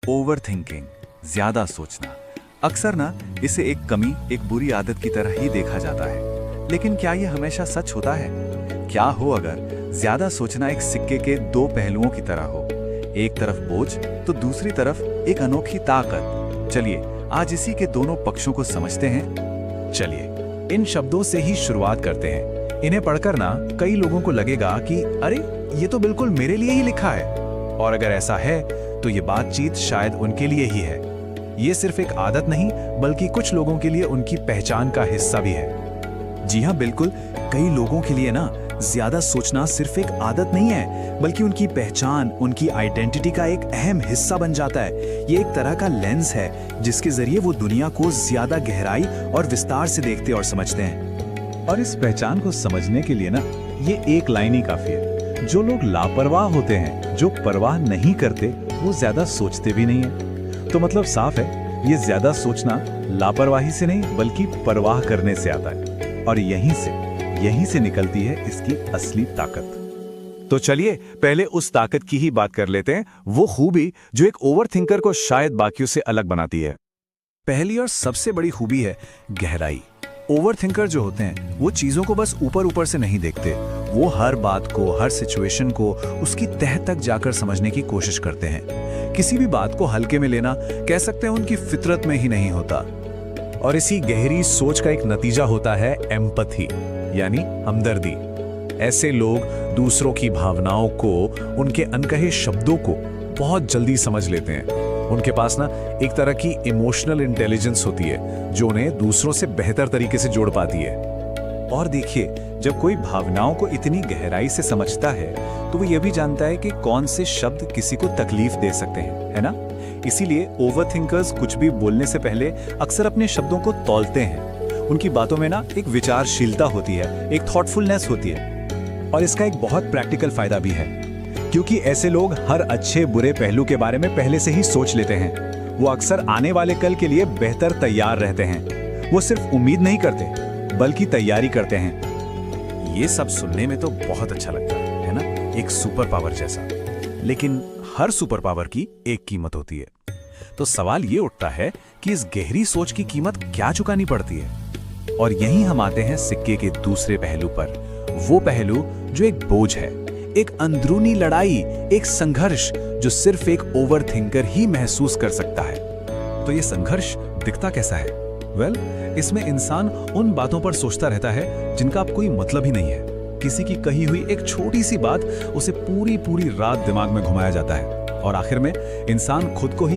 Over thinking, ज्यादा सोचना, अक्सर ना इसे एक कमी, एक बुरी आदत की तरह ही देखा जाता है। लेकिन क्या ये हमेशा सच होता है? क्या हो अगर ज्यादा सोचना एक सिक्के के दो पहलुओं की तरह हो, एक तरफ बोझ तो दूसरी तरफ एक अनोखी ताकत। चलिए आज इसी के दोनों पक्षों को समझते हैं। चलिए इन शब्दों से ही शुरुआत करते हैं। इन्हें पढ़कर ना कई लोगों को लगेगा कि अरे ये तो बिल्कुल मेरे लिए ही लिखा है, और अगर ऐसा है तो ये बातचीत शायद उनके लिए ही है। ये सिर्फ एक आदत नहीं बल्कि कुछ लोगों के लिए उनकी पहचान का हिस्सा भी है। जी हाँ, बिल्कुल। कई लोगों के लिए ना ज्यादा सोचना सिर्फ एक आदत नहीं है बल्कि उनकी पहचान, उनकी आइडेंटिटी का एक अहम हिस्सा बन जाता है। ये एक तरह का लेंस है जिसके जरिए वो दुनिया को ज्यादा गहराई और विस्तार से देखते और समझते हैं। और इस पहचान को समझने के लिए ना ये एक लाइन ही काफी है। जो लोग लापरवाह होते हैं, जो परवाह नहीं करते, वो ज्यादा सोचते भी नहीं है। तो मतलब साफ है, ये ज्यादा सोचना लापरवाही से नहीं बल्कि परवाह करने से आता है, और यहीं से निकलती है इसकी असली ताकत। तो चलिए पहले उस ताकत की ही बात कर लेते हैं, वो खूबी जो एक ओवरथिंकर को शायद बाकियों से अलग बनाती है। पहली और सबसे बड़ी खूबी है गहराई। ओवरथिंकर जो होते हैं वो चीजों को बस ऊपर ऊपर से नहीं देखते, वो हर बात को, हर सिचुएशन को उसकी तह तक जाकर समझने की कोशिश करते हैं। किसी भी बात को हल्के में लेना कह सकते हैं उनकी फितरत में ही नहीं होता। और इसी गहरी सोच का एक नतीजा होता है एम्पैथी, यानी हमदर्दी। ऐसे लोग दूसरों की भावनाओं को, उनके अनकहे शब्दों को बहुत जल्दी समझ लेते हैं। उनके पास ना एक तरह की इमोशनल इंटेलिजेंस होती है जो उन्हें दूसरों से बेहतर तरीके से जोड़ पाती है। और देखिए, जब कोई भावनाओं को इतनी गहराई से समझता है तो वो ये भी जानता है कि कौन से शब्द किसी को तकलीफ दे सकते हैं, है ना? इसीलिए ओवरथिंकर्स कुछ भी बोलने से पहले अक्सर अपने शब्दों को तौलते हैं। उनकी बातों में ना एक विचारशीलता होती है, एक थॉटफुलनेस होती है। और इसका एक बहुत प्रैक्टिकल फायदा भी है, क्योंकि ऐसे लोग हर अच्छे बुरे पहलू के बारे में पहले से ही सोच लेते हैं। वो अक्सर आने वाले कल के लिए बेहतर तैयार रहते हैं। वो सिर्फ उम्मीद नहीं करते बल्कि तैयारी करते हैं। ये सब सुनने में तो बहुत अच्छा लगता है ना? एक सुपर पावर जैसा। लेकिन हर सुपर पावर की एक कीमत होती है। तो सवाल ये उठता है कि इस गहरी सोच की कीमत क्या चुकानी पड़ती है? और यहीं हम आते हैं सिक्के के दूसरे पहलू पर, वो पहलू जो एक बोझ है, एक अंदरूनी लड़ाई, एक संघर्ष जो सिर्फ एक ओवरथिंकर ही महसूस कर सकता है। तो ये संघर्ष दिखता कैसा है? इसमें इंसान उन बातों पर सोचता रहता है जिनका अब कोई मतलब ही नहीं है। किसी की कही हुई एक छोटी सी बात उसे पूरी रात दिमाग में घुमाया जाता है, और आखिर में इंसान खुद को ही